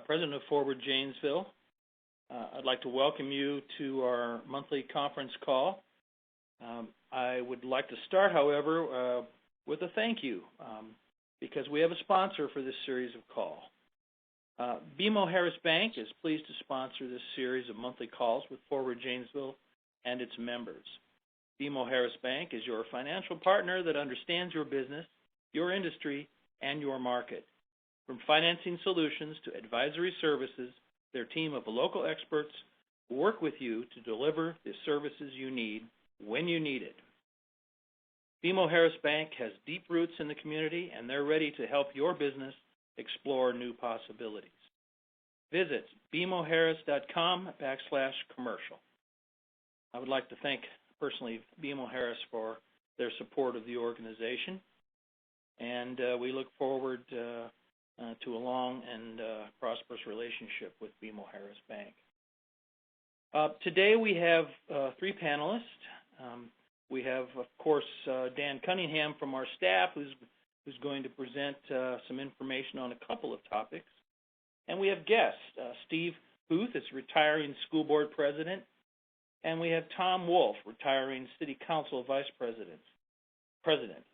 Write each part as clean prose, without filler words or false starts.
President of Forward Janesville. I'd like to welcome you to our monthly conference call. I would like to start, however, with a thank you, because we have a sponsor for this series of calls. BMO Harris Bank is pleased to sponsor this series of monthly calls with Forward Janesville and its members. BMO Harris Bank is your financial partner that understands your business, your industry, and your market. From financing solutions to advisory services, their team of local experts work with you to deliver the services you need when you need it. BMO Harris Bank has deep roots in the community, and they're ready to help your business explore new possibilities. Visit bmoharris.com/commercial. I would like to thank personally BMO Harris for their support of the organization, and we look forward to a long and prosperous relationship with BMO Harris Bank. Today we have three panelists. We have, of course, Dan Cunningham from our staff, who's going to present some information on a couple of topics. And we have guests. Steve Huth is retiring school board president. And we have Tom Wolfe, retiring city council vice president.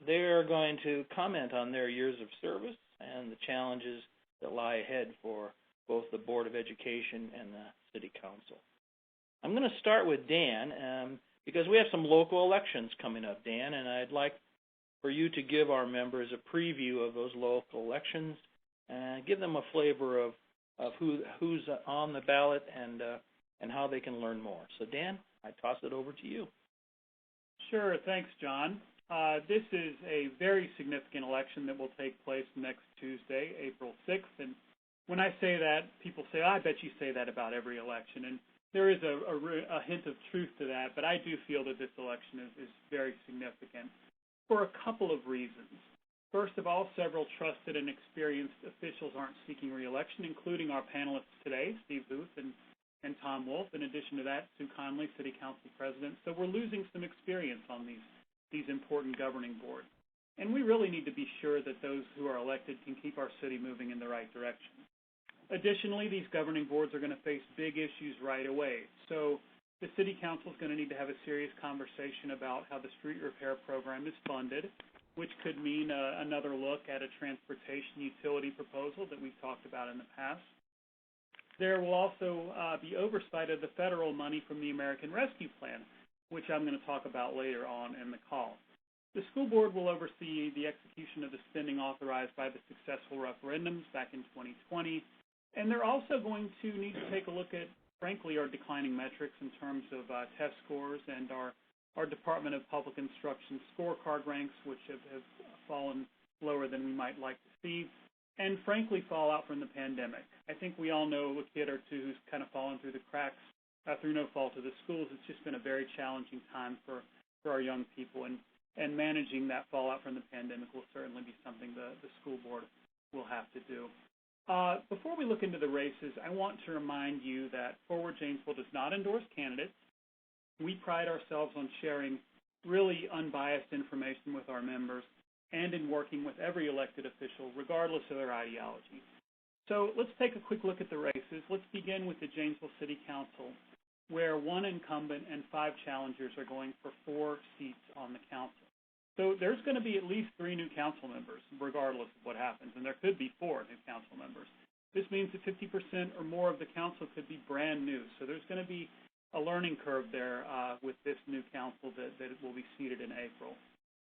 They are going to comment on their years of service and the challenges that lie ahead for both the Board of Education and the City Council. I'm going to start with Dan because we have some local elections coming up, Dan, and I'd like for you to give our members a preview of those local elections and give them a flavor of who's on the ballot and how they can learn more. So, Dan, I toss it over to you. Sure. Thanks, John. This is a very significant election that will take place next Tuesday, April 6th. And when I say that, people say, I bet you say that about every election. And there is a hint of truth to that, but I do feel that this election is very significant for a couple of reasons. First of all, several trusted and experienced officials aren't seeking re-election, including our panelists today, Steve Huth and Tom Wolfe. In addition to that, Sue Conley, City Council President. So we're losing some experience on these important governing boards. And we really need to be sure that those who are elected can keep our city moving in the right direction. Additionally, these governing boards are going to face big issues right away. So the City Council is going to need to have a serious conversation about how the street repair program is funded, which could mean another look at a transportation utility proposal that we've talked about in the past. There will also be oversight of the federal money from the American Rescue Plan, which I'm going to talk about later on in the call. The school board will oversee the execution of the spending authorized by the successful referendums back in 2020, and they're also going to need to take a look at, frankly, our declining metrics in terms of test scores and our Department of Public Instruction scorecard ranks, which have fallen lower than we might like to see, and frankly, fallout from the pandemic. I think we all know a kid or two who's kind of fallen through the cracks through no fault of the schools. It's just been a very challenging time for our young people, and managing that fallout from the pandemic will certainly be something the school board will have to do. Before we look into the races, I want to remind you that Forward Janesville does not endorse candidates. We pride ourselves on sharing really unbiased information with our members and in working with every elected official, regardless of their ideology. So let's take a quick look at the races. Let's begin with the Janesville City Council, where one incumbent and 5 challengers are going for 4 seats on the council. So there's going to be at least 3 new council members, regardless of what happens, and there could be 4 new council members. This means that 50% or more of the council could be brand new. So there's going to be a learning curve there with this new council that will be seated in April.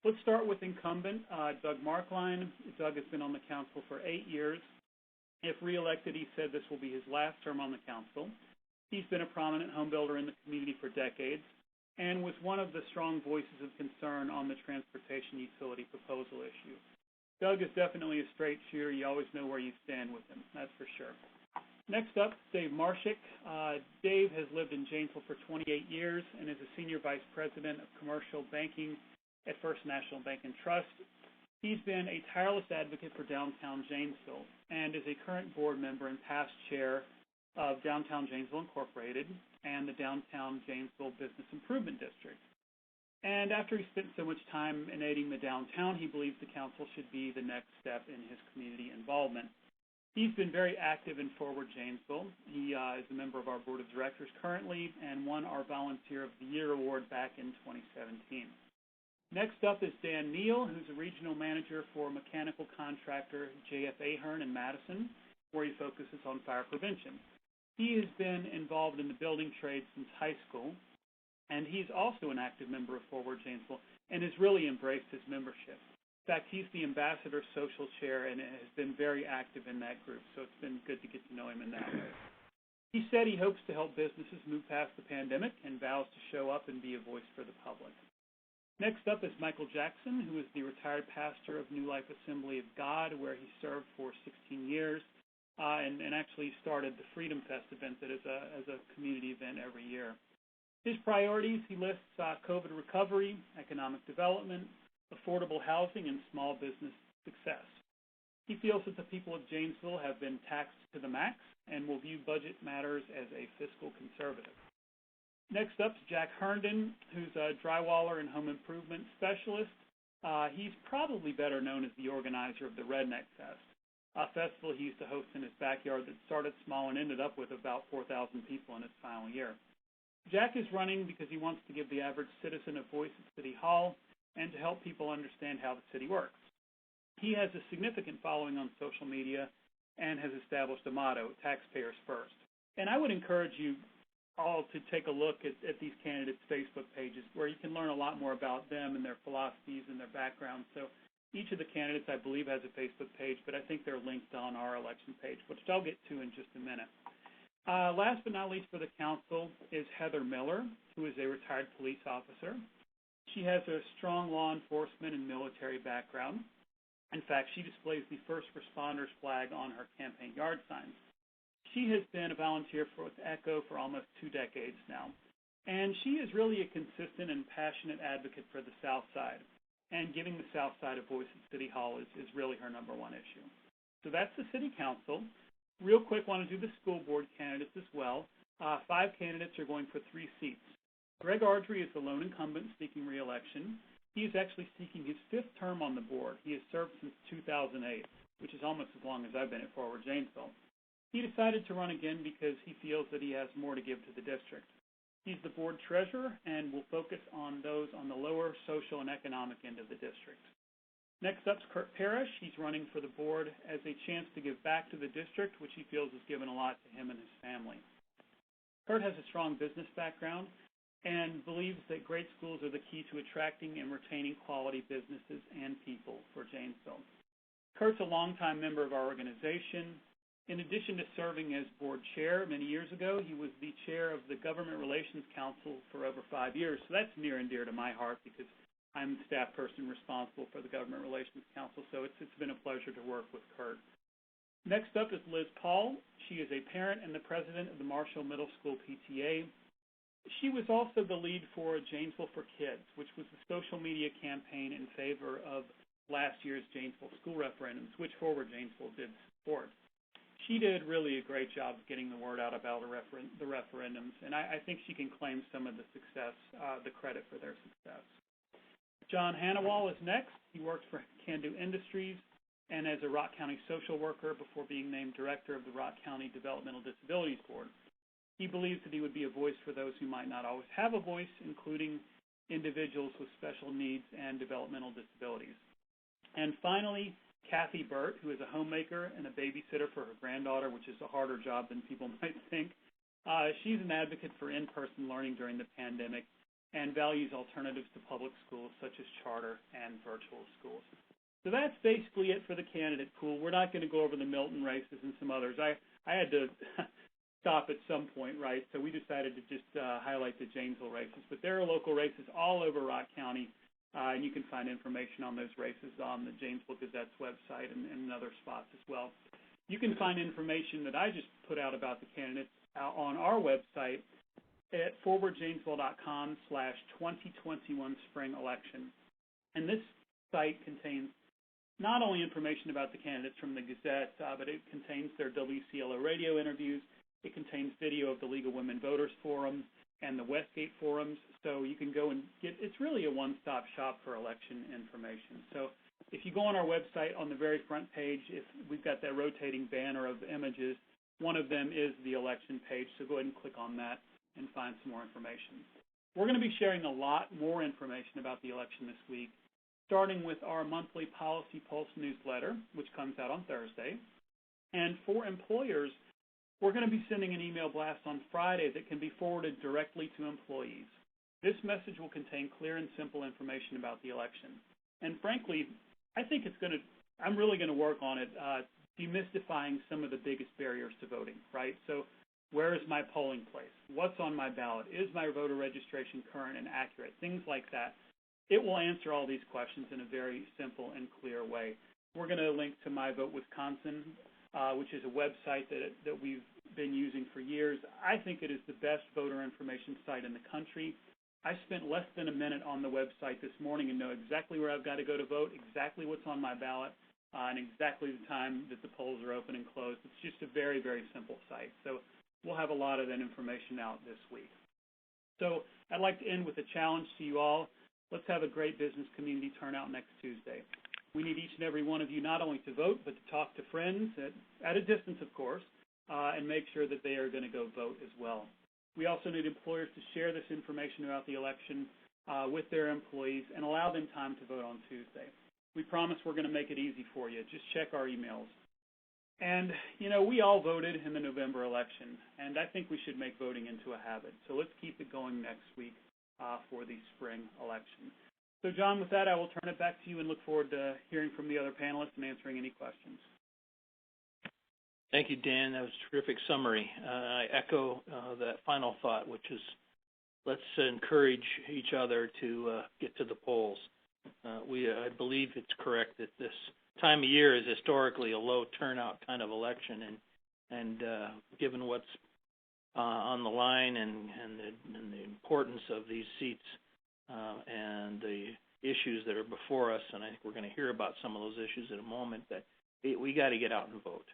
Let's start with incumbent Doug Markline. Doug has been on the council for 8 years. If reelected, he said this will be his last term on the council. He's been a prominent home builder in the community for decades and was one of the strong voices of concern on the transportation utility proposal issue. Doug is definitely a straight shooter. You always know where you stand with him, that's for sure. Next up, Dave Marshak. Dave has lived in Janesville for 28 years and is a senior vice president of commercial banking at First National Bank and Trust. He's been a tireless advocate for downtown Janesville and is a current board member and past chair of Downtown Janesville Incorporated and the Downtown Janesville Business Improvement District. And after he spent so much time in aiding the downtown, he believes the council should be the next step in his community involvement. He's been very active in Forward Janesville. He is a member of our board of directors currently and won our Volunteer of the Year award back in 2017. Next up is Dan Neal, who's a regional manager for mechanical contractor JF Ahern in Madison, where he focuses on fire prevention. He has been involved in the building trade since high school, and he's also an active member of Forward Janesville and has really embraced his membership. In fact, he's the ambassador social chair and has been very active in that group, so it's been good to get to know him in that way. He said he hopes to help businesses move past the pandemic and vows to show up and be a voice for the public. Next up is Michael Jackson, who is the retired pastor of New Life Assembly of God, where he served for 16 years and actually started the Freedom Fest event that is a community event every year. His priorities, he lists COVID recovery, economic development, affordable housing, and small business success. He feels that the people of Janesville have been taxed to the max and will view budget matters as a fiscal conservative. Next up is Jack Herndon, who's a drywaller and home improvement specialist. He's probably better known as the organizer of the Redneck Fest, a festival he used to host in his backyard that started small and ended up with about 4,000 people in its final year. Jack is running because he wants to give the average citizen a voice at City Hall and to help people understand how the city works. He has a significant following on social media and has established a motto, taxpayers first. And I would encourage you all to take a look at these candidates' Facebook pages where you can learn a lot more about them and their philosophies and their backgrounds. So each of the candidates, I believe, has a Facebook page, but I think they're linked on our election page, which I'll get to in just a minute. Last but not least for the council is Heather Miller, who is a retired police officer. She has a strong law enforcement and military background. In fact, she displays the first responders flag on her campaign yard signs. She has been a volunteer with ECHO for almost 2 decades now, and she is really a consistent and passionate advocate for the South Side, and giving the South Side a voice at City Hall is really her #1 issue. So that's the City Council. Real quick, want to do the school board candidates as well. 5 candidates are going for 3 seats. Greg Ardrey is the lone incumbent seeking re-election. He is actually seeking his 5th term on the board. He has served since 2008, which is almost as long as I've been at Forward Janesville. He decided to run again because he feels that he has more to give to the district. He's the board treasurer and will focus on those on the lower social and economic end of the district. Next up is Kurt Parrish. He's running for the board as a chance to give back to the district, which he feels has given a lot to him and his family. Kurt has a strong business background and believes that great schools are the key to attracting and retaining quality businesses and people for Janesville. Kurt's a longtime member of our organization. In addition to serving as board chair many years ago, he was the chair of the Government Relations Council for over 5 years. So that's near and dear to my heart because I'm the staff person responsible for the Government Relations Council. So it's been a pleasure to work with Kurt. Next up is Liz Paul. She is a parent and the president of the Marshall Middle School PTA. She was also the lead for Janesville for Kids, which was the social media campaign in favor of last year's Janesville school referendums, which Forward Janesville did support. She did really a great job of getting the word out about the referendums, and I think she can claim some of the success, the credit for their success. John Hanniwal is next. He worked for Can-Do Industries and as a Rock County social worker before being named director of the Rock County Developmental Disabilities Board. He believes that he would be a voice for those who might not always have a voice, including individuals with special needs and developmental disabilities. And finally, Kathy Burt, who is a homemaker and a babysitter for her granddaughter, which is a harder job than people might think. She's an advocate for in-person learning during the pandemic and values alternatives to public schools such as charter and virtual schools. So that's basically it for the candidate pool. We're not going to go over the Milton races and some others. I had to stop at some point, right? So we decided to just highlight the Janesville races. But there are local races all over Rock County. And you can find information on those races on the Janesville Gazette's website and other spots as well. You can find information that I just put out about the candidates on our website at forwardjanesville.com/2021 spring election. And this site contains not only information about the candidates from the Gazette, but it contains their WCLO radio interviews. It contains video of the League of Women Voters Forum and the Westgate forums, so you can go and it's really a one-stop shop for election information. So If you go on our website on the very front page, if we've got that rotating banner of images, one of them is the election page, so go ahead and click on that and find some more information. We're going to be sharing a lot more information about the election this week, starting with our monthly Policy Pulse newsletter, which comes out on Thursday. And for employers, we're going to be sending an email blast on Friday that can be forwarded directly to employees. This message will contain clear and simple information about the election. And frankly, I think I'm really going to work on it, demystifying some of the biggest barriers to voting, right? So where is my polling place? What's on my ballot? Is my voter registration current and accurate? Things like that. It will answer all these questions in a very simple and clear way. We're going to link to My Vote Wisconsin, which is a website that we've been using for years. I think it is the best voter information site in the country. I spent less than a minute on the website this morning and know exactly where I've got to go to vote, exactly what's on my ballot, and exactly the time that the polls are open and closed. It's just a very, very simple site. So we'll have a lot of that information out this week. So I'd like to end with a challenge to you all. Let's have a great business community turnout next Tuesday. We need each and every one of you not only to vote, but to talk to friends at a distance, of course, and make sure that they are going to go vote as well. We also need employers to share this information about the election with their employees and allow them time to vote on Tuesday. We promise we're going to make it easy for you. Just check our emails. And, we all voted in the November election, and I think we should make voting into a habit. So let's keep it going next week for the spring election. So, John, with that, I will turn it back to you and look forward to hearing from the other panelists and answering any questions. Thank you, Dan. That was a terrific summary. I echo that final thought, which is let's encourage each other to get to the polls. I believe it's correct that this time of year is historically a low turnout kind of election, and given what's on the line and the importance of these seats and the issues that are before us, and I think we're going to hear about some of those issues in a moment, that we got to get out and vote.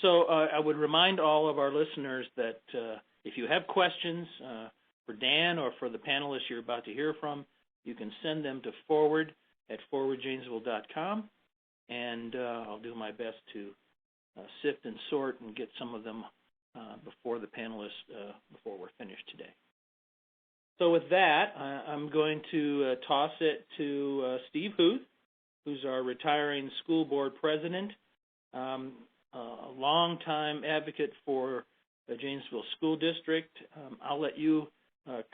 So I would remind all of our listeners that if you have questions for Dan or for the panelists you're about to hear from, you can send them to forward@forwardjanesville.com, and I'll do my best to sift and sort and get some of them before the panelists before we're finished today. So with that, I'm going to toss it to Steve Huth, who's our retiring school board president, a longtime advocate for the Janesville School District. I'll let you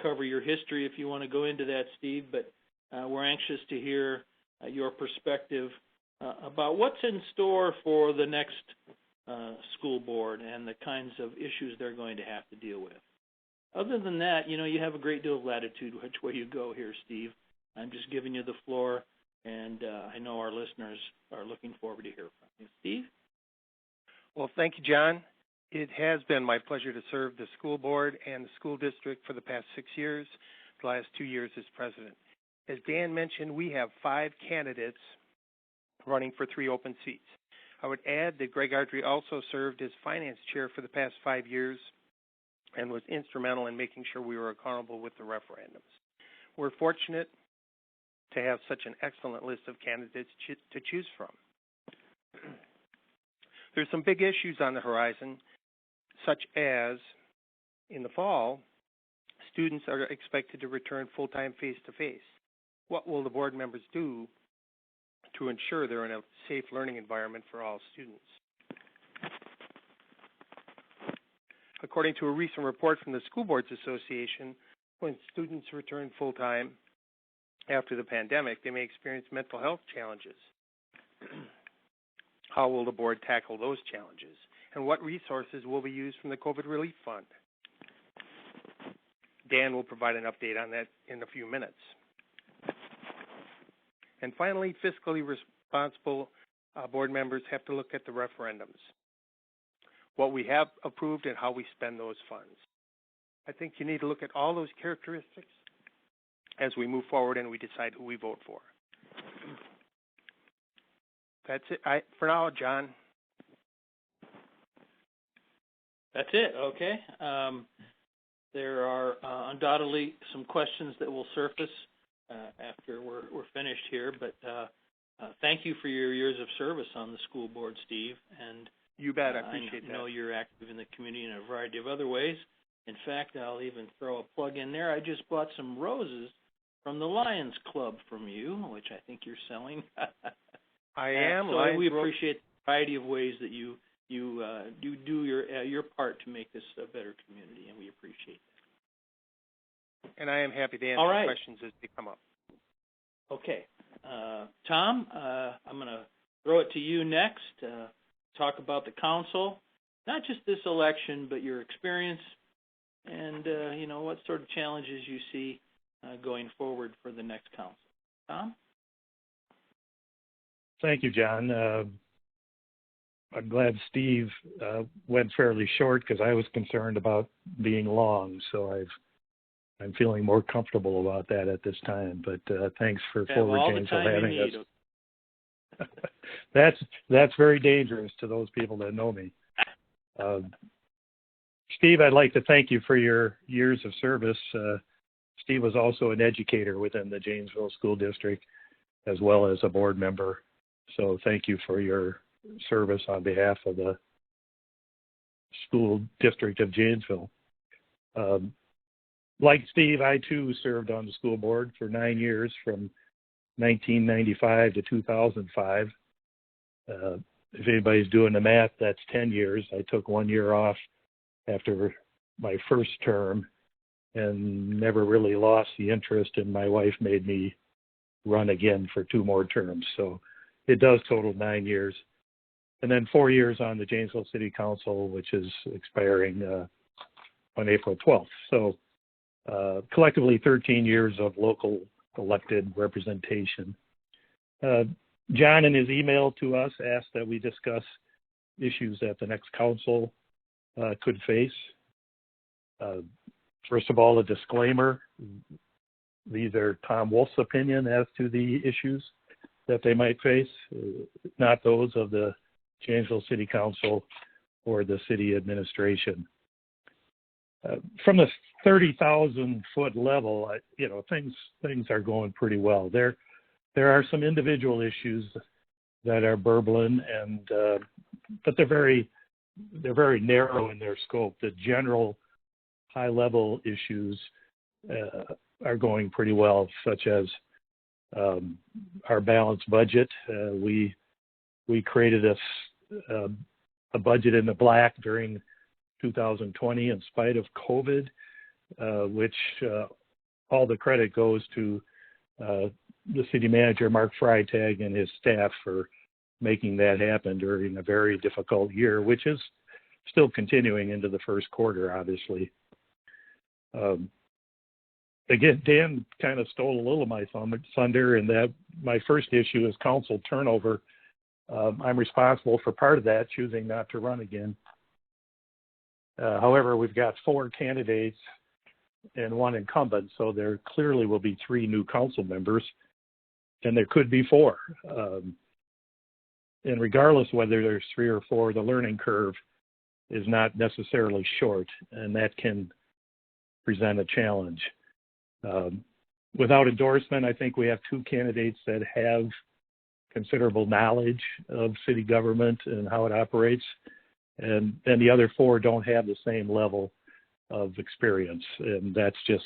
cover your history if you want to go into that, Steve, but we're anxious to hear your perspective about what's in store for the next school board and the kinds of issues they're going to have to deal with. Other than that, you have a great deal of latitude which way you go here, Steve. I'm just giving you the floor, and I know our listeners are looking forward to hear from you. Steve? Well, thank you, John. It has been my pleasure to serve the school board and the school district for the past 6 years, the last 2 years as president. As Dan mentioned, we have 5 candidates running for 3 open seats. I would add that Greg Ardrey also served as finance chair for the past 5 years and was instrumental in making sure we were accountable with the referendums. We're fortunate to have such an excellent list of candidates to choose from. There's some big issues on the horizon, such as in the fall, students are expected to return full-time face-to-face. What will the board members do to ensure they're in a safe learning environment for all students? According to a recent report from the School Boards Association, when students return full-time after the pandemic, they may experience mental health challenges. How will the board tackle those challenges? And what resources will be used from the COVID Relief Fund? Dan will provide an update on that in a few minutes. And finally, fiscally responsible board members have to look at the referendums, what we have approved and how we spend those funds. I think you need to look at all those characteristics as we move forward and we decide who we vote for. That's it for now, John. That's it, okay. There are undoubtedly some questions that will surface after we're finished here, but thank you for your years of service on the school board, Steve. And You bet. I appreciate I know that. you're active in the community in a variety of other ways. In fact, I'll even throw a plug in there. I just bought some roses from the Lions Club from you, which I think you're selling. I am. So we appreciate the variety of ways that you do your part to make this a better community, and we appreciate that. And I am happy to answer All right. questions as they come up. Okay. Tom, I'm going to throw it to you next. Talk about the council, not just this election, but your experience and, what sort of challenges you see going forward for the next council. Tom? Thank you, John. I'm glad Steve went fairly short because I was concerned about being long, so I'm feeling more comfortable about that at this time. But thanks for Forward Janesville having us. That's very dangerous to those people that know me. Steve, I'd like to thank you for your years of service. Steve was also an educator within the Janesville School District as well as a board member. So thank you for your service on behalf of the School District of Janesville. Like Steve, I too served on the school board for 9 years from 1995 to 2005. If anybody's doing the math, that's 10 years. I took 1 year off after my first term and never really lost the interest, and my wife made me run again for 2 more terms. So it does total 9 years. And then 4 years on the Janesville City Council, which is expiring on April 12th. So collectively 13 years of local elected representation. John, in his email to us, asked that we discuss issues that the next council could face. First of all, a disclaimer. These are Tom Wolfe's opinion as to the issues that they might face, not those of the Janesville City Council or the city administration. From the 30,000-foot level, things are going pretty well. There are some individual issues that are burbling, but they're very narrow in their scope. The general high-level issues are going pretty well, such as our balanced budget. We created a budget in the black during 2020 in spite of COVID, which all the credit goes to the city manager, Mark Freitag, and his staff for making that happen during a very difficult year, which is still continuing into the first quarter, obviously. Again, Dan kind of stole a little of my thunder in that my first issue is council turnover. I'm responsible for part of that, choosing not to run again. However, we've got 4 candidates and 1 incumbent, so there clearly will be 3 new council members, and there could be 4. And regardless whether there's 3 or 4, the learning curve is not necessarily short, and that can present a challenge. Without endorsement, I think we have 2 candidates that have considerable knowledge of city government and how it operates, and the other 4 don't have the same level of experience, and that's just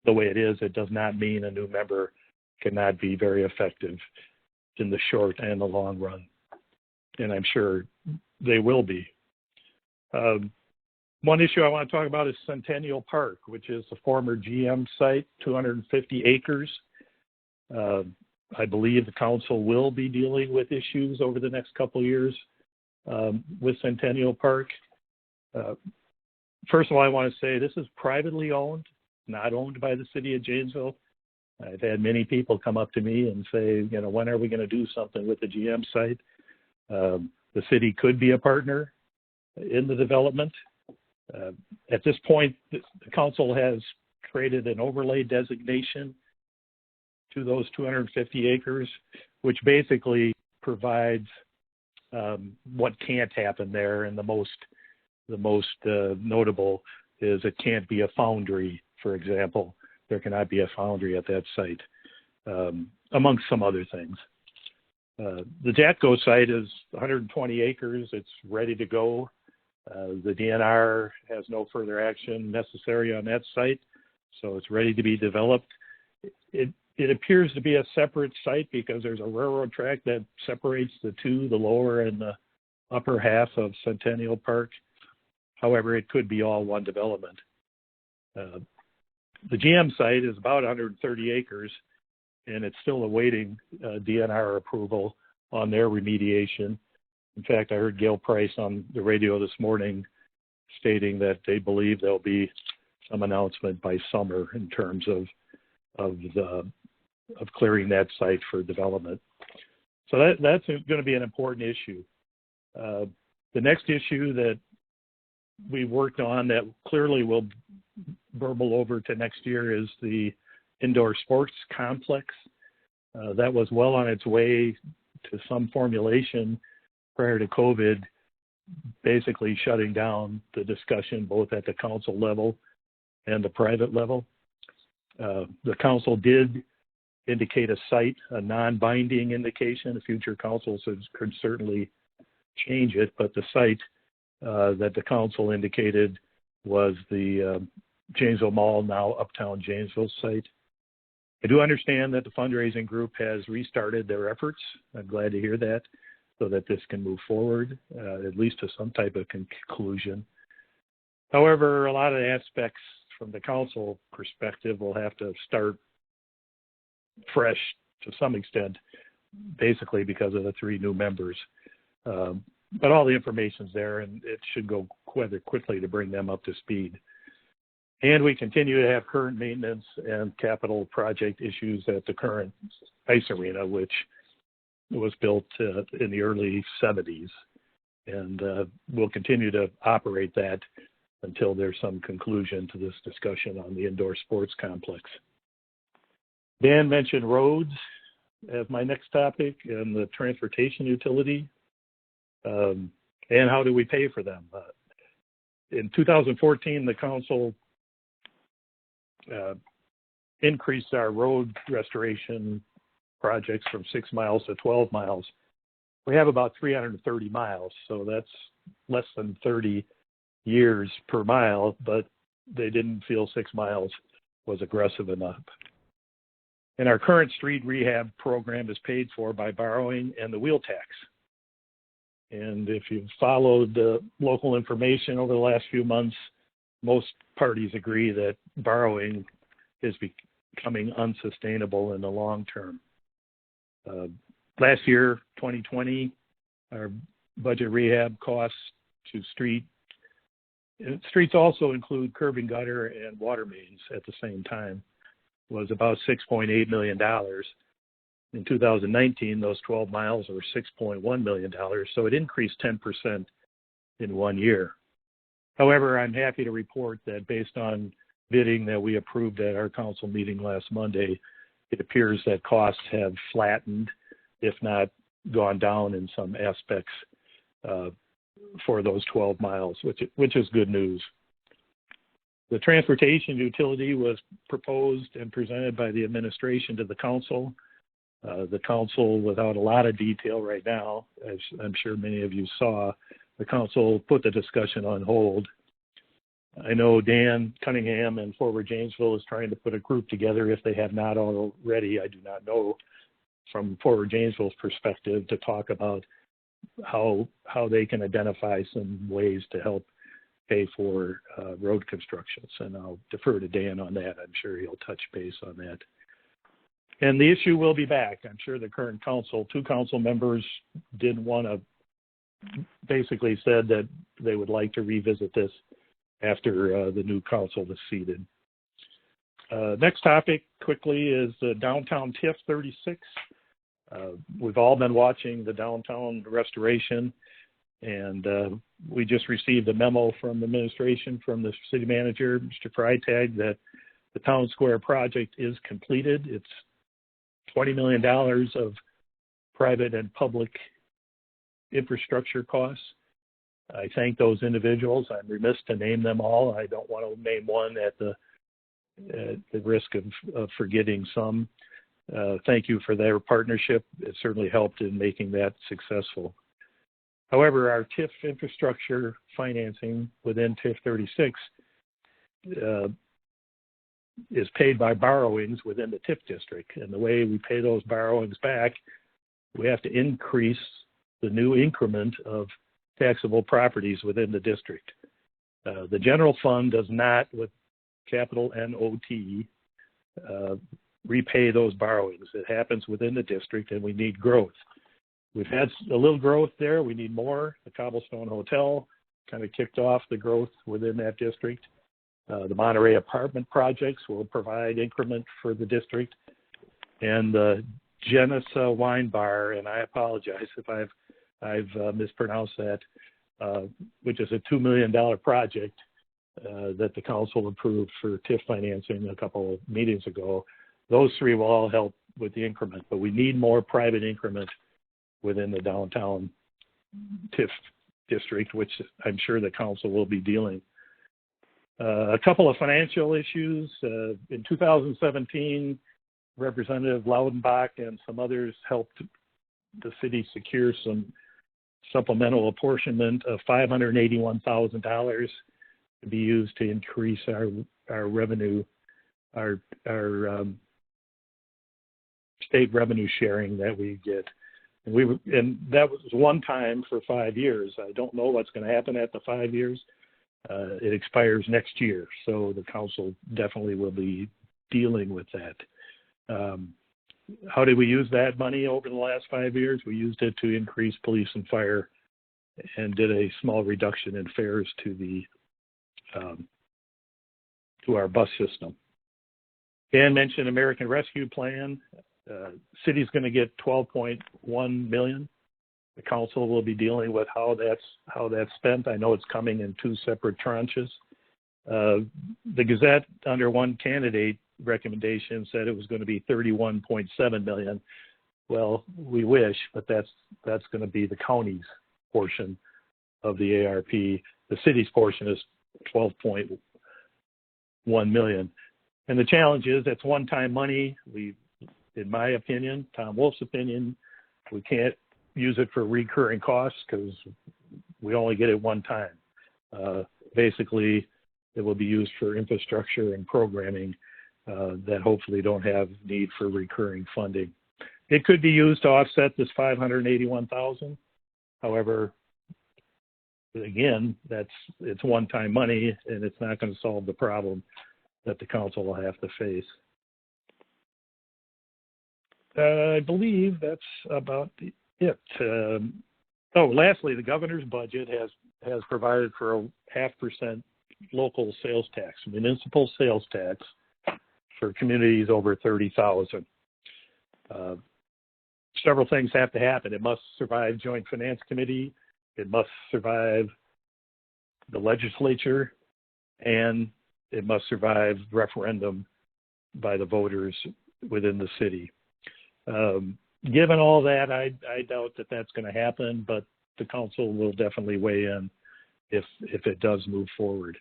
the way it is. It does not mean a new member cannot be very effective in the short and the long run, and I'm sure they will be. One issue I want to talk about is Centennial Park, which is the former GM site, 250 acres. I believe the council will be dealing with issues over the next couple of years with Centennial Park. First of all, I want to say this is privately owned, not owned by the city of Janesville. I've had many people come up to me and say, when are we going to do something with the GM site? The city could be a partner in the development. At this point, the council has created an overlay designation to those 250 acres, which basically provides what can't happen there, and the most notable is it can't be a foundry, for example. There cannot be a foundry at that site, amongst some other things. The Jatco site is 120 acres. It's ready to go. The DNR has no further action necessary on that site, so it's ready to be developed. It appears to be a separate site because there's a railroad track that separates the two, the lower and the upper half of Centennial Park. However, it could be all one development. The GM site is about 130 acres, and it's still awaiting DNR approval on their remediation. In fact, I heard Gail Price on the radio this morning stating that they believe there'll be some announcement by summer in terms of clearing that site for development. So that's going to be an important issue. The next issue that we worked on that clearly will burble over to next year is the indoor sports complex. That was well on its way to some formulation prior to COVID, basically shutting down the discussion both at the council level and the private level. The council did indicate a site, a non-binding indication. The future councils could certainly change it, but the site that the council indicated was the Janesville Mall, now Uptown Janesville site. I do understand that the fundraising group has restarted their efforts. I'm glad to hear that, so that this can move forward, at least to some type of conclusion. However, a lot of the aspects from the council perspective will have to start fresh to some extent, basically because of the three new members. But all the information's there, and it should go rather quickly to bring them up to speed. And we continue to have current maintenance and capital project issues at the current ice arena, which was built in the early 70s. And we'll continue to operate that until there's some conclusion to this discussion on the indoor sports complex. Dan mentioned roads as my next topic, and the transportation utility, and how do we pay for them. In 2014, the council increased our road restoration projects from 6 miles to 12 miles. We have about 330 miles, so that's less than 30 years per mile, but they didn't feel 6 miles was aggressive enough. And our current street rehab program is paid for by borrowing and the wheel tax. And if you've followed the local information over the last few months, most parties agree that borrowing is becoming unsustainable in the long term. Last year, 2020, our budget rehab costs to streets also include curb and gutter and water mains at the same time, was about $6.8 million. In 2019, those 12 miles were $6.1 million, so it increased 10% in 1 year. However, I'm happy to report that based on bidding that we approved at our council meeting last Monday, it appears that costs have flattened, if not gone down in some aspects for those 12 miles, which is good news. The transportation utility was proposed and presented by the administration to the council. The council, without a lot of detail right now, as I'm sure many of you saw, the council put the discussion on hold. I know Dan Cunningham and Forward Janesville is trying to put a group together, if they have not already. I do not know, from Forward Janesville's perspective, to talk about how they can identify some ways to help pay for road constructions. And I'll defer to Dan on that. I'm sure he'll touch base on that. And the issue will be back. I'm sure the current council, 2 council members did want to, basically said that they would like to revisit this after the new council is seated. Next topic quickly is the downtown TIF 36. We've all been watching the downtown restoration, and we just received a memo from the administration, from the city manager, Mr. Freitag, that the town square project is completed. It's $20 million of private and public infrastructure costs. I thank those individuals. I'm remiss to name them all. I don't want to name one at the risk of forgetting some. Thank you for their partnership. It certainly helped in making that successful. However, our TIF infrastructure financing within TIF 36 is paid by borrowings within the TIF district. And the way we pay those borrowings back, we have to increase the new increment of taxable properties within the district. The general fund does not, with capital NOT, repay those borrowings. It happens within the district, and we need growth. We've had a little growth there. We need more. The Cobblestone Hotel kind of kicked off the growth within that district. The Monterey apartment projects will provide increment for the district. And the Genessa Wine Bar, and I apologize if I've mispronounced that, which is a $2 million project that the council approved for TIF financing a couple of meetings ago. Those three will all help with the increment, but we need more private increment within the downtown TIF district, which I'm sure the council will be dealing. A couple of financial issues. In 2017, Representative Laudenbach and some others helped the city secure some supplemental apportionment of $581,000 to be used to increase our revenue, our state revenue sharing that we get. And that was one time for 5 years. I don't know what's going to happen at the 5 years. It expires next year, so the council definitely will be dealing with that. How did we use that money over the last 5 years? We used it to increase police and fire and did a small reduction in fares to our bus system. Dan mentioned American Rescue Plan. City's going to get $12.1 million. The council will be dealing with how that's spent. I know it's coming in 2 separate tranches. The Gazette, under one candidate recommendation, said it was going to be $31.7 million. Well, we wish, but that's going to be the county's portion of the ARP. The city's portion is $12.1 million. And the challenge is that's one-time money. In my opinion, Tom Wolfe's opinion, we can't use it for recurring costs because we only get it one time. Basically, it will be used for infrastructure and programming that hopefully don't have need for recurring funding. It could be used to offset this $581,000. However, again, it's one-time money, and it's not going to solve the problem that the council will have to face. I believe that's about it. Lastly, the governor's budget has provided for a 0.5% local sales tax, municipal sales tax, for communities over 30,000. Several things have to happen. It must survive Joint Finance Committee. It must survive the legislature, and it must survive referendum by the voters within the city. Given all that, I doubt that that's going to happen, but the council will definitely weigh in if it does move forward.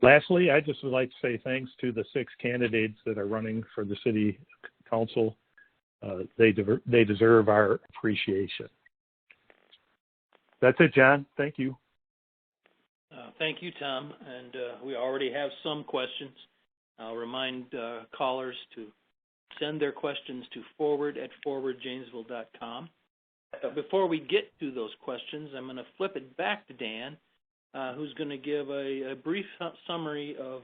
Lastly, I just would like to say thanks to the 6 candidates that are running for the city council. They deserve our appreciation. That's it, John. Thank you. Thank you, Tom. And we already have some questions. I'll remind callers to send their questions to forward@forwardjanesville.com. Before we get to those questions, I'm going to flip it back to Dan, who's going to give a brief summary of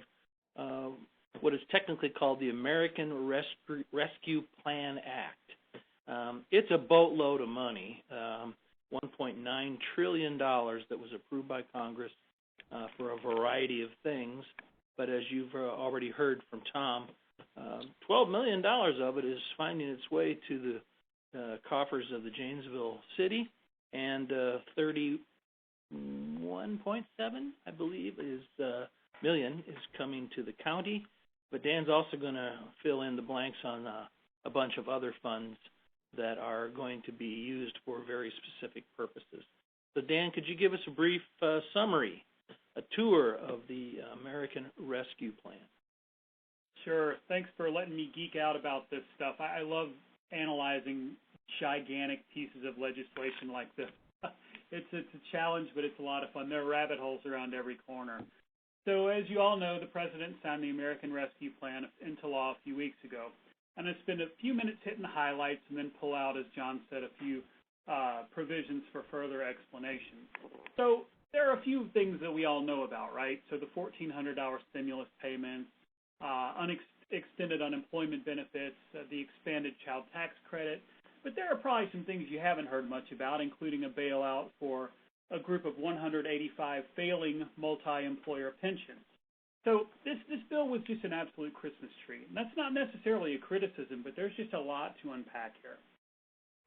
what is technically called the American Rescue Plan Act. It's a boatload of money, $1.9 trillion that was approved by Congress for a variety of things. But as you've already heard from Tom, $12 million of it is finding its way to the coffers of the Janesville city, and 31.7, I believe, million is coming to the county. But Dan's also going to fill in the blanks on a bunch of other funds that are going to be used for very specific purposes. So Dan, could you give us a brief summary, a tour of the American Rescue Plan? Sure. Thanks for letting me geek out about this stuff. I love analyzing gigantic pieces of legislation like this. It's a challenge, but it's a lot of fun. There are rabbit holes around every corner. So as you all know, the President signed the American Rescue Plan into law a few weeks ago. I'm going to spend a few minutes hitting the highlights and then pull out, as John said, a few provisions for further explanation. So there are a few things that we all know about, right? So the $1,400 stimulus payments, extended unemployment benefits, the expanded child tax credit. But there are probably some things you haven't heard much about, including a bailout for a group of 185 failing multi-employer pensions. So this bill was just an absolute Christmas tree. And that's not necessarily a criticism, but there's just a lot to unpack here.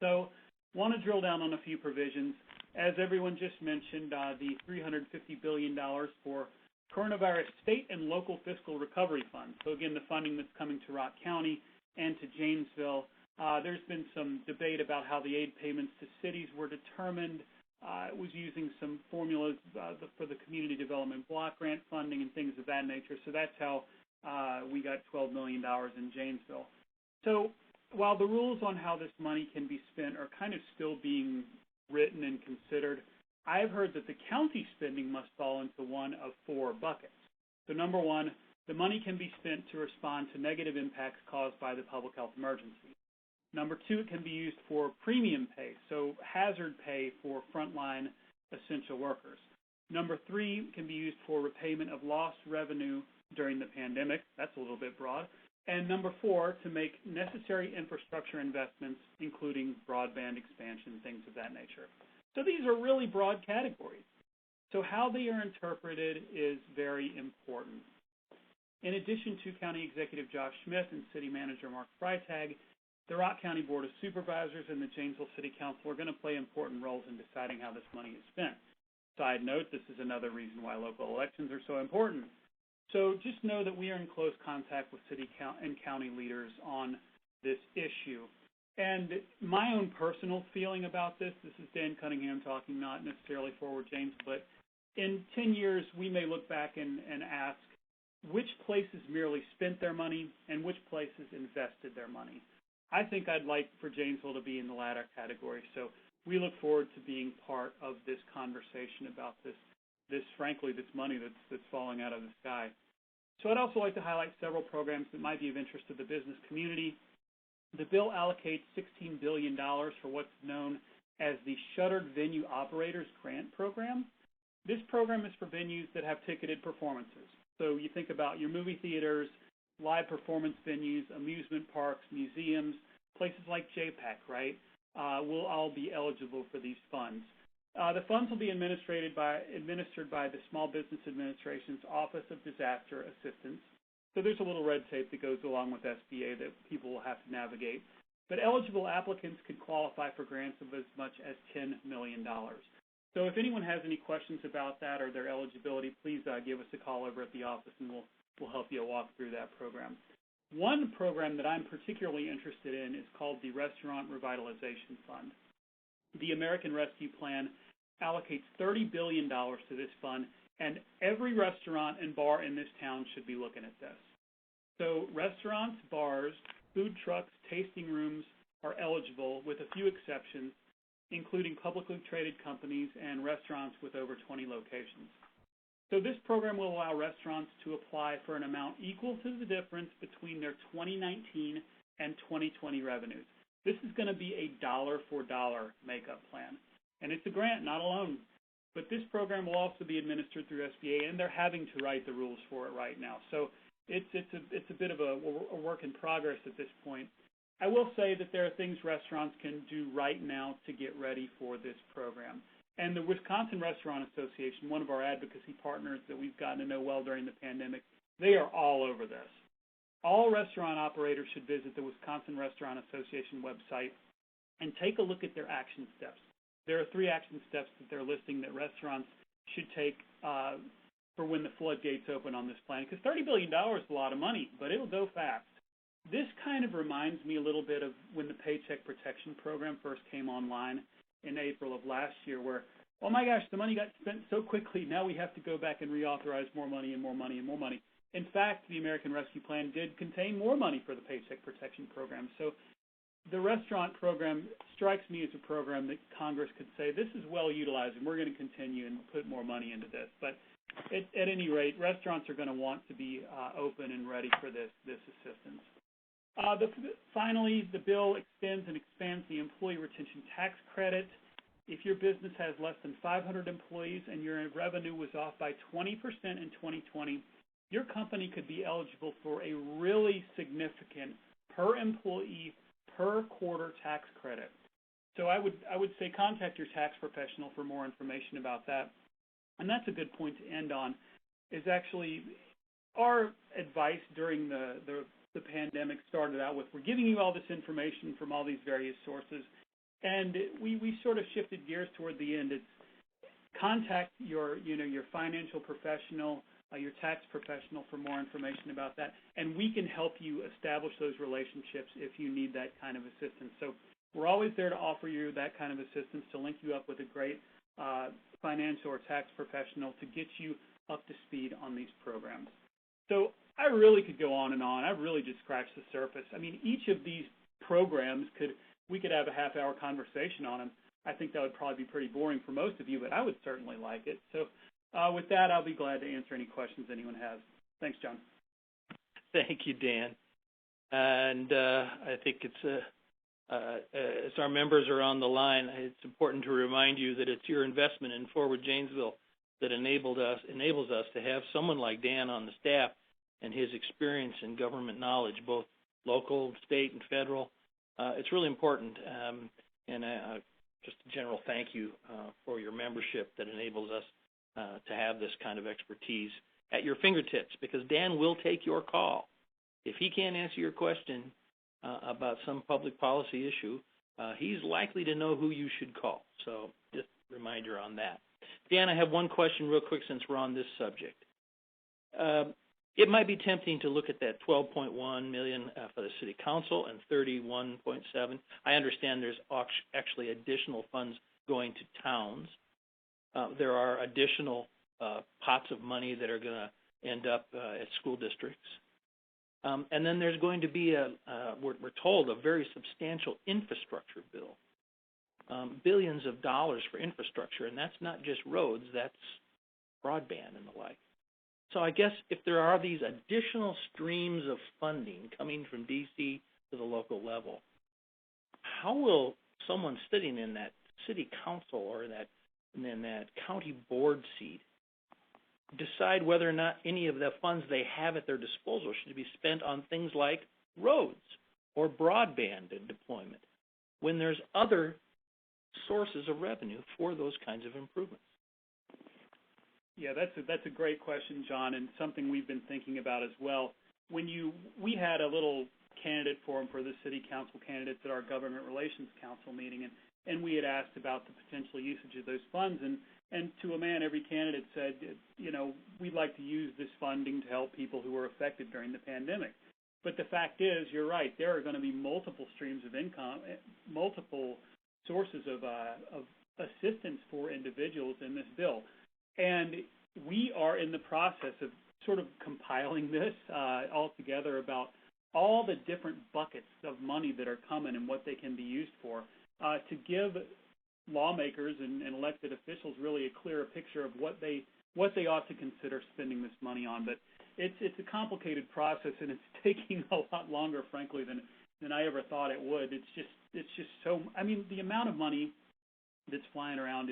So want to drill down on a few provisions. As everyone just mentioned, the $350 billion for coronavirus state and local fiscal recovery funds. So again, the funding that's coming to Rock County and to Janesville. There's been some debate about how the aid payments to cities were determined. It was using some formulas for the community development block grant funding and things of that nature. So that's how we got $12 million in Janesville. So while the rules on how this money can be spent are kind of still being written and considered, I've heard that the county spending must fall into one of four buckets. So number one, the money can be spent to respond to negative impacts caused by the public health emergency. Number two, it can be used for premium pay, so hazard pay for frontline essential workers. Number three, it can be used for repayment of lost revenue during the pandemic. That's a little bit broad. And number four, to make necessary infrastructure investments, including broadband expansion, things of that nature. So these are really broad categories. So how they are interpreted is very important. In addition to County Executive Josh Smith and City Manager Mark Freitag, the Rock County Board of Supervisors and the Janesville City Council are going to play important roles in deciding how this money is spent. Side note, this is another reason why local elections are so important. So just know that we are in close contact with city and county leaders on this issue. And my own personal feeling about this is Dan Cunningham talking, not necessarily Forward Janesville, but in 10 years we may look back and ask which places merely spent their money and which places invested their money. I think I'd like for Janesville to be in the latter category. So we look forward to being part of this conversation about this frankly, this money that's falling out of the sky. So I'd also like to highlight several programs that might be of interest to the business community. The bill allocates $16 billion for what's known as the Shuttered Venue Operators Grant Program. This program is for venues that have ticketed performances. So you think about your movie theaters, live performance venues, amusement parks, museums, places like JPAC, right, will all be eligible for these funds. The funds will be administered by the Small Business Administration's Office of Disaster Assistance. So there's a little red tape that goes along with SBA that people will have to navigate. But eligible applicants could qualify for grants of as much as $10 million. So if anyone has any questions about that or their eligibility, please give us a call over at the office and we'll help you walk through that program. One program that I'm particularly interested in is called the Restaurant Revitalization Fund. The American Rescue Plan allocates $30 billion to this fund, and every restaurant and bar in this town should be looking at this. So restaurants, bars, food trucks, tasting rooms are eligible with a few exceptions, including publicly traded companies and restaurants with over 20 locations. So this program will allow restaurants to apply for an amount equal to the difference between their 2019 and 2020 revenues. This is going to be a dollar-for-dollar makeup plan. And it's a grant, not a loan. But this program will also be administered through SBA, and they're having to write the rules for it right now. So it's a bit of a work in progress at this point. I will say that there are things restaurants can do right now to get ready for this program. And the Wisconsin Restaurant Association, one of our advocacy partners that we've gotten to know well during the pandemic, they are all over this. All restaurant operators should visit the Wisconsin Restaurant Association website and take a look at their action steps. There are 3 action steps that they're listing that restaurants should take for when the floodgates open on this plan. Because $30 billion is a lot of money, but it'll go fast. This kind of reminds me a little bit of when the Paycheck Protection Program first came online in April of last year, where, oh my gosh, the money got spent so quickly, now we have to go back and reauthorize more money and more money and more money. In fact, the American Rescue Plan did contain more money for the Paycheck Protection Program. So the restaurant program strikes me as a program that Congress could say, this is well utilized and we're going to continue and put more money into this. But at any rate, restaurants are going to want to be open and ready for this assistance. Finally, the bill extends and expands the employee retention tax credit. If your business has less than 500 employees and your revenue was off by 20% in 2020, your company could be eligible for a really significant per employee per quarter tax credit. So I would say contact your tax professional for more information about that. And that's a good point to end on, is actually our advice during the pandemic started out with, we're giving you all this information from all these various sources, and we sort of shifted gears toward the end. It's contact your financial professional, your tax professional for more information about that, and we can help you establish those relationships if you need that kind of assistance. So we're always there to offer you that kind of assistance, to link you up with a great financial or tax professional to get you up to speed on these programs. So I really could go on and on. I've really just scratched the surface. I mean, each of these programs we could have a half-hour conversation on them. I think that would probably be pretty boring for most of you, but I would certainly like it. So with that, I'll be glad to answer any questions anyone has. Thanks, John. Thank you, Dan. And I think it's as our members are on the line, it's important to remind you that it's your investment in Forward Janesville that enables us to have someone like Dan on the staff and his experience and government knowledge, both local, state, and federal. It's really important. And just a general thank you for your membership that enables us to have this kind of expertise at your fingertips, because Dan will take your call. If he can't answer your question about some public policy issue, he's likely to know who you should call. So just a reminder on that. Dan, I have one question real quick since we're on this subject. It might be tempting to look at that $12.1 million for the city council and $31.7. I understand there's actually additional funds going to towns. There are additional pots of money that are going to end up at school districts. And then there's going to be, we're told, a very substantial infrastructure bill. Billions of dollars for infrastructure, and that's not just roads, that's broadband and the like. So I guess if there are these additional streams of funding coming from D.C. to the local level, how will someone sitting in that city council or in that county board seat decide whether or not any of the funds they have at their disposal should be spent on things like roads or broadband deployment when there's other sources of revenue for those kinds of improvements? Yeah, that's a great question, John, and something we've been thinking about as well. We had a little candidate forum for the city council candidates at our government relations council meeting, and we had asked about the potential usage of those funds, and to a man, every candidate said, we'd like to use this funding to help people who were affected during the pandemic. But the fact is, you're right, there are going to be multiple streams of income, multiple sources of assistance for individuals in this bill. And we are in the process of sort of compiling this all together about all the different buckets of money that are coming and what they can be used for to give lawmakers and elected officials really a clearer picture of what they ought to consider spending this money on. But it's a complicated process, and it's taking a lot longer, frankly, than I ever thought it would. It's just so. I mean, the amount of money that's flying around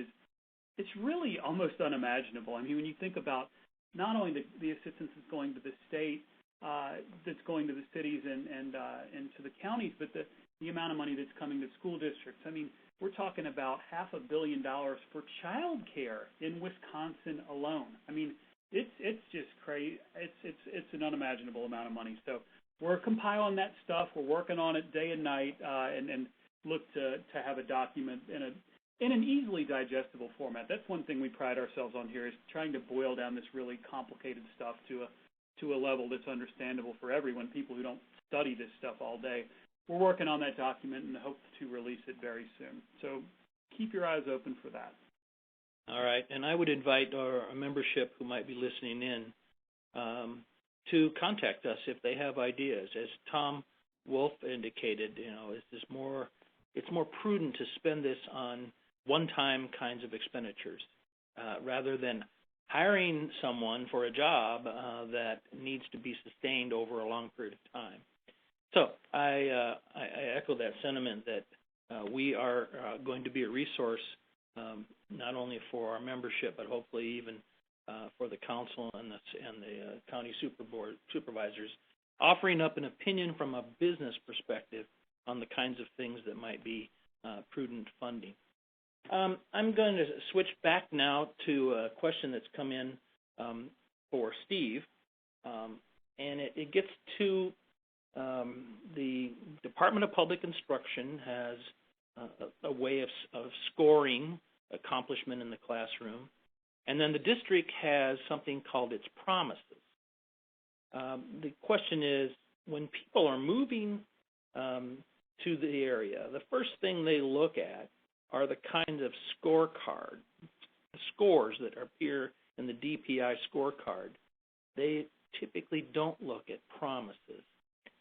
it's really almost unimaginable. I mean, when you think about not only the assistance that's going to the state, that's going to the cities and to the counties, but the amount of money that's coming to school districts. I mean, we're talking about $500 million for child care in Wisconsin alone. I mean, it's just crazy. It's an unimaginable amount of money. So we're compiling that stuff. We're working on it day and night, and look to have a document in an easily digestible format. That's one thing we pride ourselves on here, is trying to boil down this really complicated stuff to a level that's understandable for everyone, people who don't study this stuff all day. We're working on that document and hope to release it very soon. So keep your eyes open for that. All right, and I would invite our membership who might be listening in to contact us if they have ideas. As Tom Wolfe indicated, it's more prudent to spend this on one-time kinds of expenditures rather than hiring someone for a job that needs to be sustained over a long period of time. So I echo that sentiment that we are going to be a resource not only for our membership, but hopefully even for the council and the county supervisors, offering up an opinion from a business perspective on the kinds of things that might be prudent funding. I'm going to switch back now to a question that's come in for Steve, and it gets to the Department of Public Instruction has a way of scoring accomplishment in the classroom, and then the district has something called its promises. The question is, when people are moving to the area, the first thing they look at are the kinds of scores that appear in the DPI scorecard. They typically don't look at promises,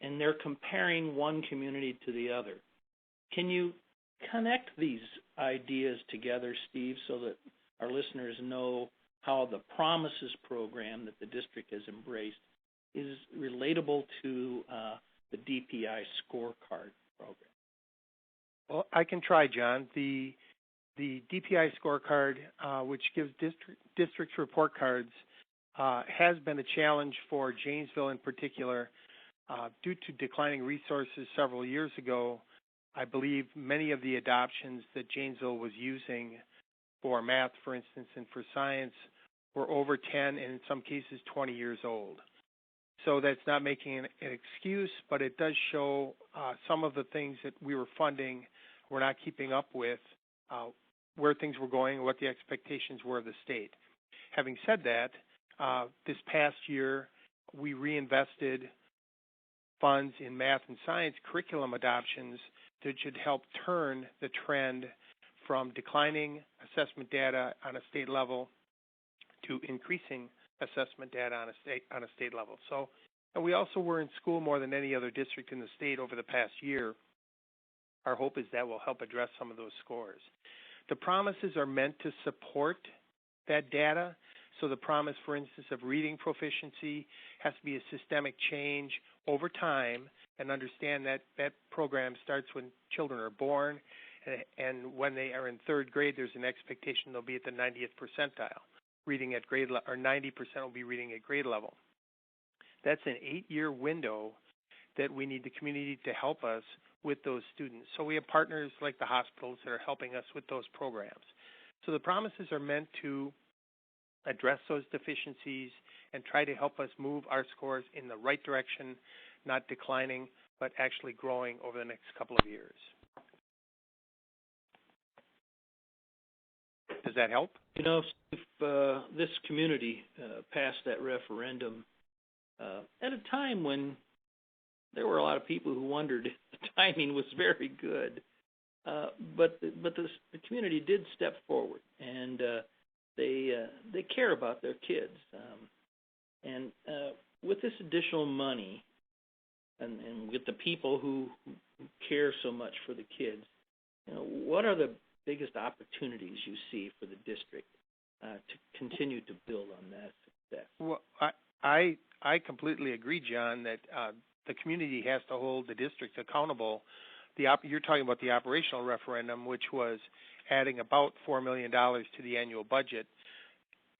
and they're comparing one community to the other. Can you connect these ideas together, Steve, so that our listeners know how the promises program that the district has embraced is relatable to the DPI scorecard program? Well, I can try, John. The DPI scorecard, which gives districts report cards, has been a challenge for Janesville in particular. Due to declining resources several years ago, I believe many of the adoptions that Janesville was using for math, for instance, and for science were over 10 and in some cases 20 years old. So that's not making an excuse, but it does show some of the things that we were funding we're not keeping up with where things were going, what the expectations were of the state. Having said that, this past year we reinvested funds in math and science curriculum adoptions that should help turn the trend from declining assessment data on a state level to increasing assessment data on a state level. So, and we also were in school more than any other district in the state over the past year. Our hope is that will help address some of those scores. The promises are meant to support that data. So the promise, for instance, of reading proficiency has to be a systemic change over time, and understand that that program starts when children are born, and when they are in third grade, there's an expectation they'll be at the 90th percentile. Reading at grade or 90% will be reading at grade level. That's an 8-year window that we need the community to help us with those students. So we have partners like the hospitals that are helping us with those programs. So the promises are meant to address those deficiencies and try to help us move our scores in the right direction, not declining, but actually growing over the next couple of years. Does that help? You know, if this community passed that referendum at a time when there were a lot of people who wondered if the timing was very good, but the community did step forward, and they care about their kids, and with this additional money, and with the people who care so much for the kids, you know, what are the biggest opportunities you see for the district to continue to build on that success? Well, I completely agree, John, that the community has to hold the district accountable. You're talking about the operational referendum, which was adding about $4 million to the annual budget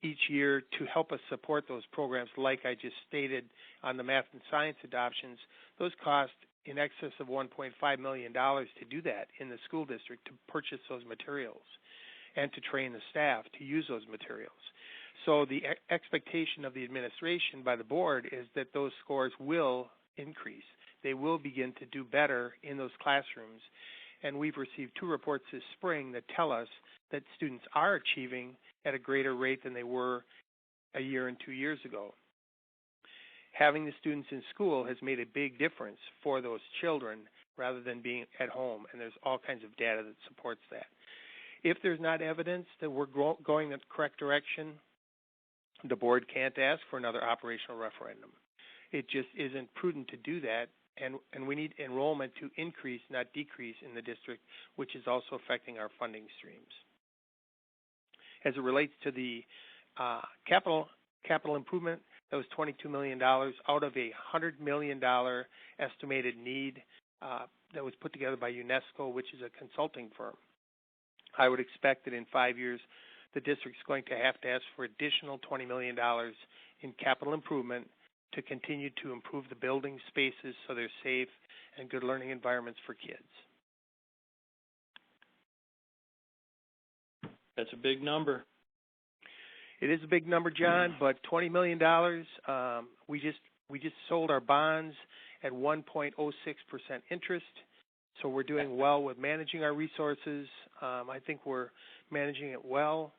each year to help us support those programs, like I just stated on the math and science adoptions. Those cost in excess of $1.5 million to do that in the school district, to purchase those materials and to train the staff to use those materials. So the expectation of the administration by the board is that those scores will increase. They will begin to do better in those classrooms. And we've received 2 reports this spring that tell us that students are achieving at a greater rate than they were a year and 2 years ago. Having the students in school has made a big difference for those children rather than being at home, and there's all kinds of data that supports that. If there's not evidence that we're going in the correct direction, the board can't ask for another operational referendum. It just isn't prudent to do that, and we need enrollment to increase, not decrease, in the district, which is also affecting our funding streams. As it relates to the capital improvement, that was $22 million out of a $100 million estimated need that was put together by UNESCO, which is a consulting firm. I would expect that in 5 years, the district's going to have to ask for additional $20 million in capital improvement to continue to improve the building spaces so they're safe and good learning environments for kids. That's a big number. It is a big number, John, but $20 million, we just sold our bonds at 1.06% interest, so we're doing well with managing our resources. I think we're managing it well.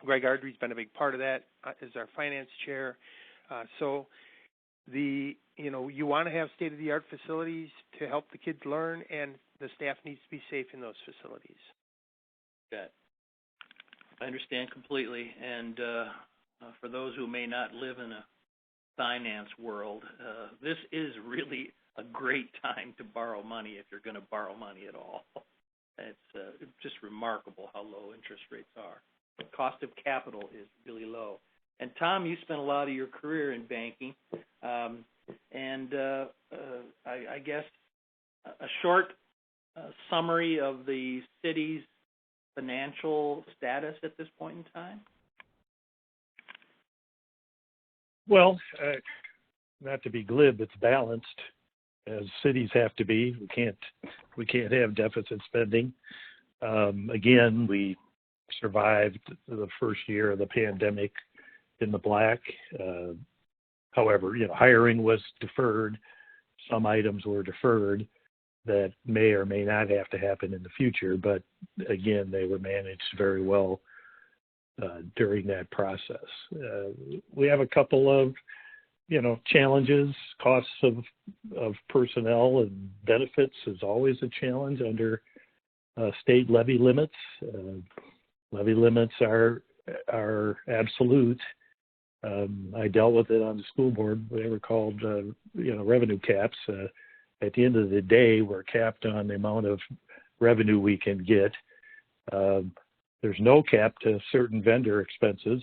Greg Ardrey's been a big part of that as our finance chair. So you want to have state-of-the-art facilities to help the kids learn, and the staff needs to be safe in those facilities. Good. I understand completely, and for those who may not live in a finance world, this is really a great time to borrow money if you're going to borrow money at all. It's just remarkable how low interest rates are. The cost of capital is really low. And Tom, you spent a lot of your career in banking, and I guess a short summary of the city's financial status at this point in time? Well, not to be glib, it's balanced, as cities have to be. We can't have deficit spending. Again, we survived the first year of the pandemic in the black. However, hiring was deferred. Some items were deferred that may or may not have to happen in the future, but again, they were managed very well during that process. We have a couple of, challenges. Costs of personnel and benefits is always a challenge under state levy limits. Levy limits are absolute. I dealt with it on the school board. They were called, revenue caps. At the end of the day, we're capped on the amount of revenue we can get. There's no cap to certain vendor expenses.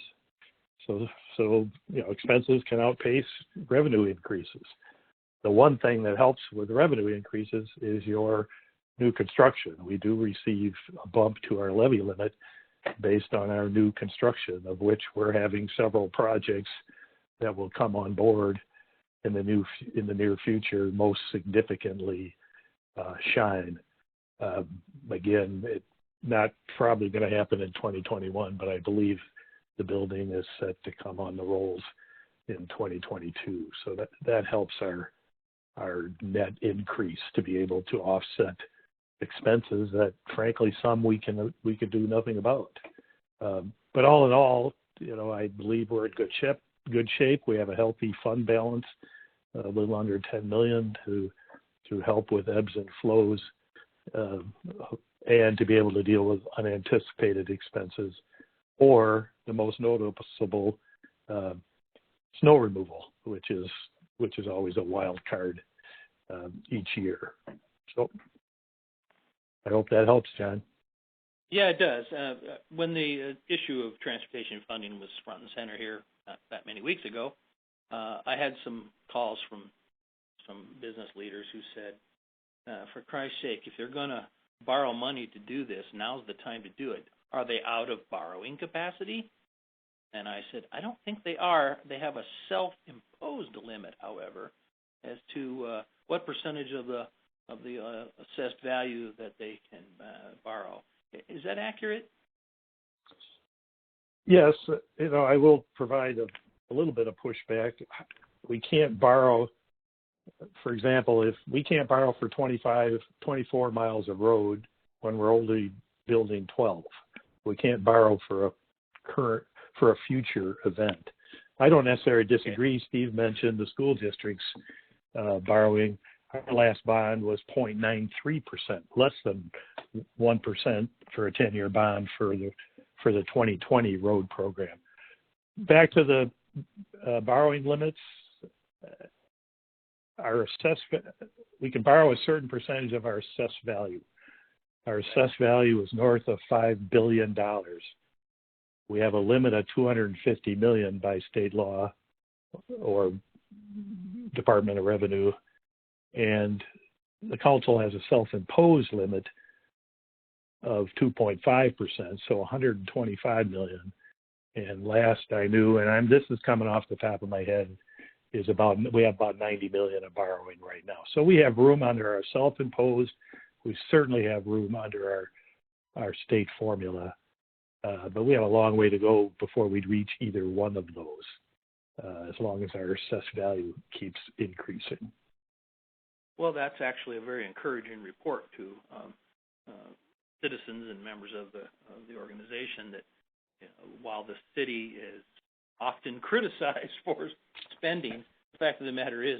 So expenses can outpace revenue increases. The one thing that helps with revenue increases is your new construction. We do receive a bump to our levy limit based on our new construction, of which we're having several projects that will come on board in the near future, most significantly Shine. Again, it's not probably going to happen in 2021, but I believe the building is set to come on the rolls in 2022. So that helps our net increase to be able to offset expenses that, frankly, some we could do nothing about. But all in all, I believe we're in good shape. We have a healthy fund balance, a little under $10 million to help with ebbs and flows, and to be able to deal with unanticipated expenses, or the most noticeable, snow removal, which is always a wild card each year. So I hope that helps, John. Yeah, it does. When the issue of transportation funding was front and center here not that many weeks ago, I had some calls from some business leaders who said, for Christ's sake, if they're going to borrow money to do this, now's the time to do it. Are they out of borrowing capacity? And I said, I don't think they are. They have a self-imposed limit, however, as to what percentage of the assessed value that they can borrow. Is that accurate? Yes. I will provide a little bit of pushback. We can't borrow, for example, if we can't borrow for 24 miles of road when we're only building 12. We can't borrow for a future event. I don't necessarily disagree. Okay. Steve mentioned the school district's borrowing. Our last bond was 0.93%, less than 1% for a 10-year bond for the 2020 road program. Back to the borrowing limits, we can borrow a certain percentage of our assessed value. Our assessed value is north of $5 billion. We have a limit of $250 million by state law or Department of Revenue, and the council has a self-imposed limit of 2.5%, so $125 million. And last I knew, and this is coming off the top of my head, we have about $90 million of borrowing right now. So we have room under our self-imposed. We certainly have room under our state formula, but we have a long way to go before we'd reach either one of those, as long as our assessed value keeps increasing. Well, that's actually a very encouraging report to citizens and members of the organization that, while the city is often criticized for spending, the fact of the matter is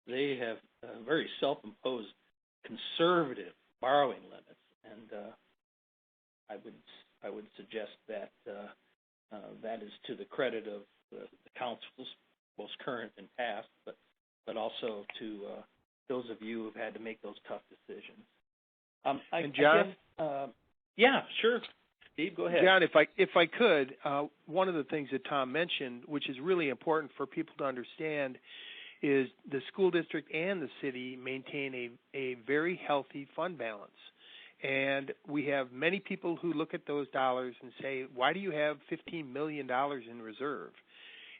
they have very self-imposed conservative borrowing limits, and I would suggest that that is to the credit of the councils, both current and past, but also to those of you who've had to make those tough decisions. And John? Yeah, sure. Steve, go ahead. John, if I could, one of the things that Tom mentioned, which is really important for people to understand, is the school district and the city maintain a very healthy fund balance. And we have many people who look at those dollars and say, why do you have $15 million in reserve?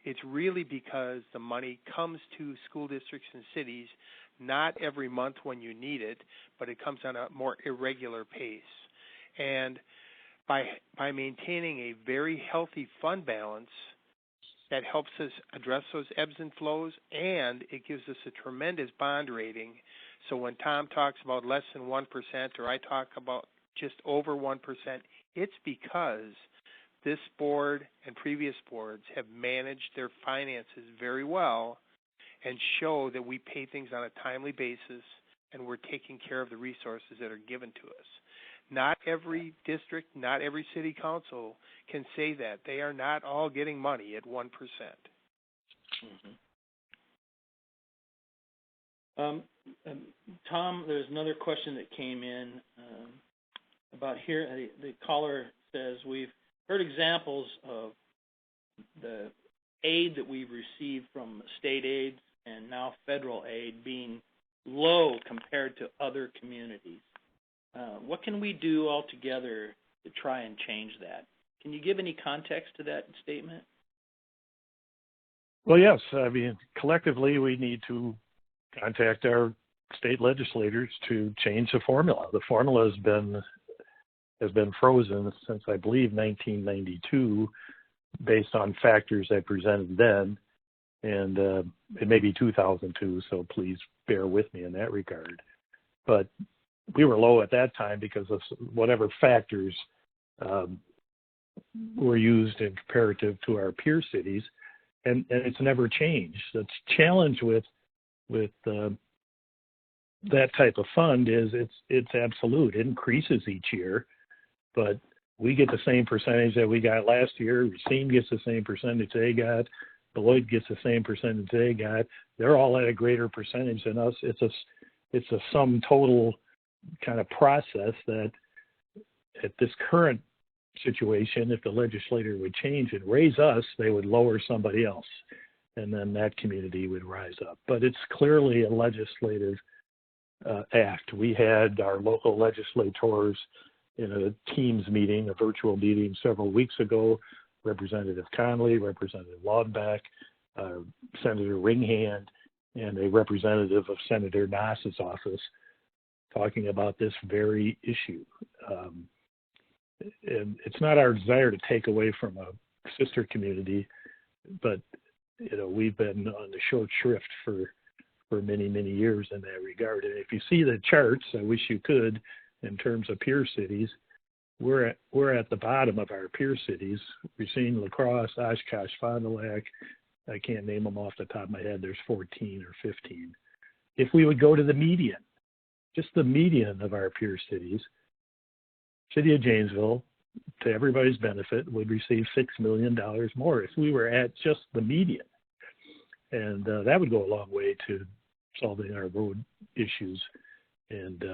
It's really because the money comes to school districts and cities not every month when you need it, but it comes on a more irregular pace. And by maintaining a very healthy fund balance, that helps us address those ebbs and flows, and it gives us a tremendous bond rating. So when Tom talks about less than 1% or I talk about just over 1%, it's because this board and previous boards have managed their finances very well and show that we pay things on a timely basis and we're taking care of the resources that are given to us. Not every district, not every city council can say that. They are not all getting money at 1%. Mm-hmm. Tom, there's another question that came in about here. The caller says, we've heard examples of the aid that we've received from state aid and now federal aid being low compared to other communities. What can we do altogether to try and change that? Can you give any context to that statement? Well, yes. I mean, collectively, we need to contact our state legislators to change the formula. The formula has been frozen since, I believe, 1992, based on factors I presented then, and it may be 2002, so please bear with me in that regard. But we were low at that time because of whatever factors were used in comparative to our peer cities, and it's never changed. The challenge with that type of fund is it's absolute. It increases each year, but we get the same percentage that we got last year. Racine gets the same percentage they got. Beloit gets the same percentage they got. They're all at a greater percentage than us. It's a sum total kind of process that at this current situation, if the legislator would change and raise us, they would lower somebody else, and then that community would rise up. But it's clearly a legislative act. We had our local legislators in a Teams meeting, a virtual meeting several weeks ago, Representative Conley, Representative Laudback, Senator Ringhand, and a representative of Senator Nass's office talking about this very issue. And it's not our desire to take away from a sister community, but we've been on the short shrift for many, many years in that regard. And if you see the charts, I wish you could, in terms of peer cities, we're at the bottom of our peer cities. Racine, La Crosse, Oshkosh, Fond du Lac. I can't name them off the top of my head. There's 14 or 15. If we would go to the median, just the median of our peer cities, City of Janesville, to everybody's benefit, would receive $6 million more if we were at just the median. And that would go a long way to solving our road issues and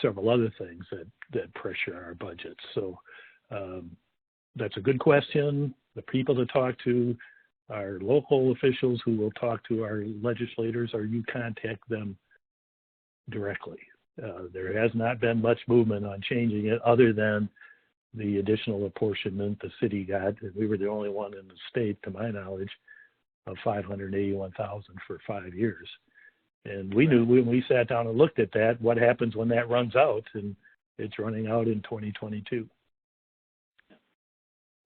several other things that pressure our budgets. So that's a good question. The people to talk to are local officials who will talk to our legislators, or you contact them directly. There has not been much movement on changing it other than the additional apportionment the city got. We were the only one in the state, to my knowledge, of $581,000 for 5 years. And we knew when we sat down and looked at that, what happens when that runs out, and it's running out in 2022.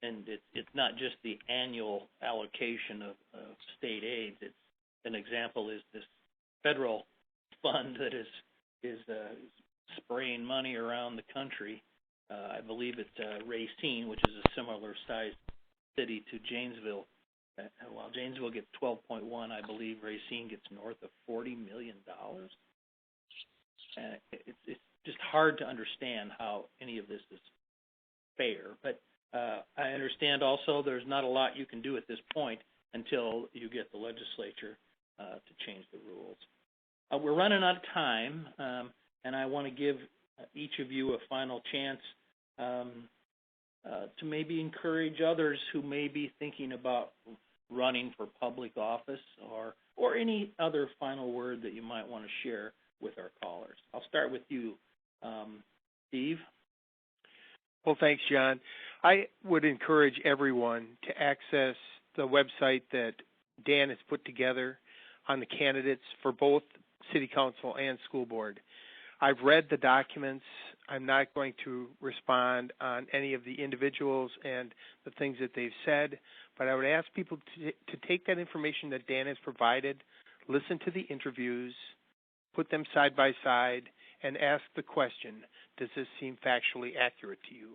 And it's not just the annual allocation of state aid. It's an example is this federal fund that is spraying money around the country. I believe it's Racine, which is a similar sized city to Janesville. While Janesville gets 12.1, I believe Racine gets north of $40 million. And it's just hard to understand how any of this is fair. But I understand also there's not a lot you can do at this point until you get the legislature to change the rules. We're running out of time, and I want to give each of you a final chance to maybe encourage others who may be thinking about running for public office, or any other final word that you might want to share with our callers. I'll start with you, Steve. Well, thanks, John. I would encourage everyone to access the website that Dan has put together on the candidates for both City Council and School Board. I've read the documents. I'm not going to respond on any of the individuals and the things that they've said, but I would ask people to take that information that Dan has provided, listen to the interviews, put them side by side, and ask the question, does this seem factually accurate to you?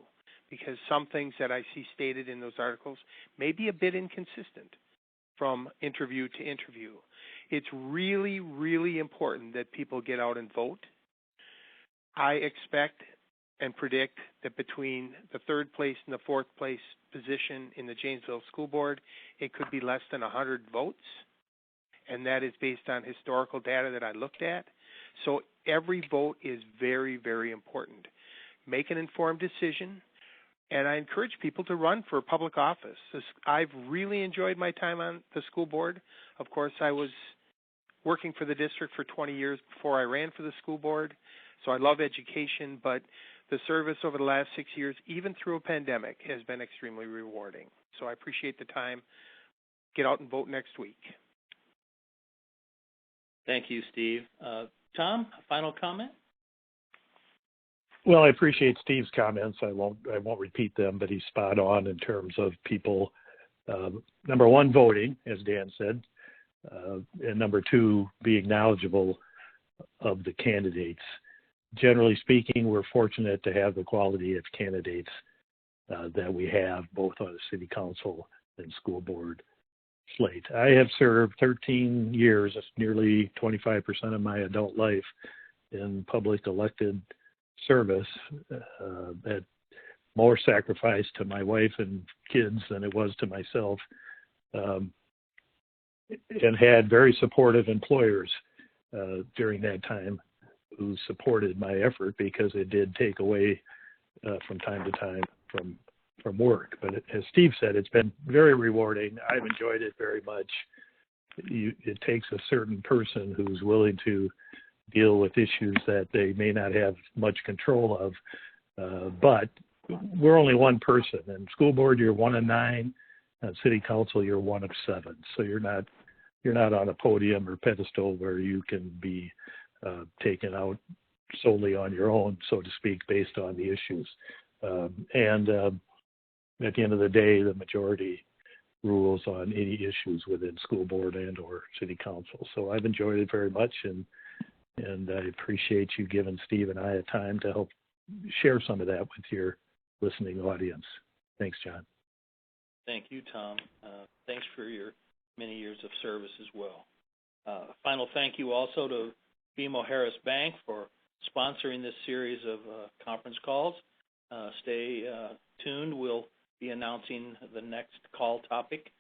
Because some things that I see stated in those articles may be a bit inconsistent from interview to interview. It's really, really important that people get out and vote. I expect and predict that between the third place and the fourth place position in the Janesville School Board, it could be less than 100 votes, and that is based on historical data that I looked at. So every vote is very, very important. Make an informed decision, and I encourage people to run for public office. I've really enjoyed my time on the school board. Of course, I was working for the district for 20 years before I ran for the school board, so I love education, but the service over the last 6 years, even through a pandemic, has been extremely rewarding. So I appreciate the time. Get out and vote next week. Thank you, Steve. Tom, a final comment? Well, I appreciate Steve's comments. I won't repeat them, but he's spot on in terms of people, number one, voting, as Dan said, and number two, being knowledgeable of the candidates. Generally speaking, we're fortunate to have the quality of candidates that we have, both on the city council and school board slate. I have served 13 years, that's nearly 25% of my adult life, in public elected service, at more sacrifice to my wife and kids than it was to myself, and had very supportive employers during that time who supported my effort, because it did take away from time to time from work. But as Steve said, it's been very rewarding. I've enjoyed it very much. It takes a certain person who's willing to deal with issues that they may not have much control of. But we're only one person. And school board, you're 1 of 9. And city council, you're 1 of 7. So you're not on a podium or pedestal where you can be taken out solely on your own, so to speak, based on the issues. And at the end of the day, the majority rules on any issues within school board and or city council. So I've enjoyed it very much, and I appreciate you giving Steve and I a time to help share some of that with your listening audience. Thanks, John. Thank you, Tom. Thanks for your many years of service as well. Final thank you also to BMO Harris Bank for sponsoring this series of conference calls. Stay tuned. We'll be announcing the next call topic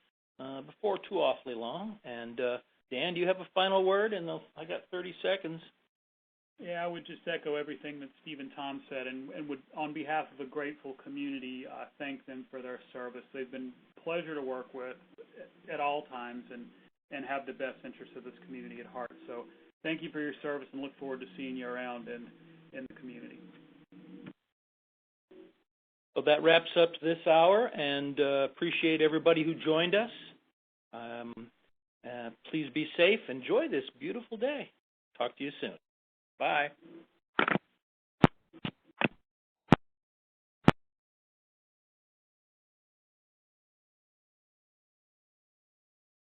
before too awfully long. And Dan, do you have a final word? And I got 30 seconds. Yeah, I would just echo everything that Steve and Tom said, and would, on behalf of a grateful community, thank them for their service. They've been a pleasure to work with at all times, and have the best interests of this community at heart. So thank you for your service, and look forward to seeing you around in the community. Well, that wraps up this hour, and appreciate everybody who joined us. Please be safe. Enjoy this beautiful day. Talk to you soon. Bye.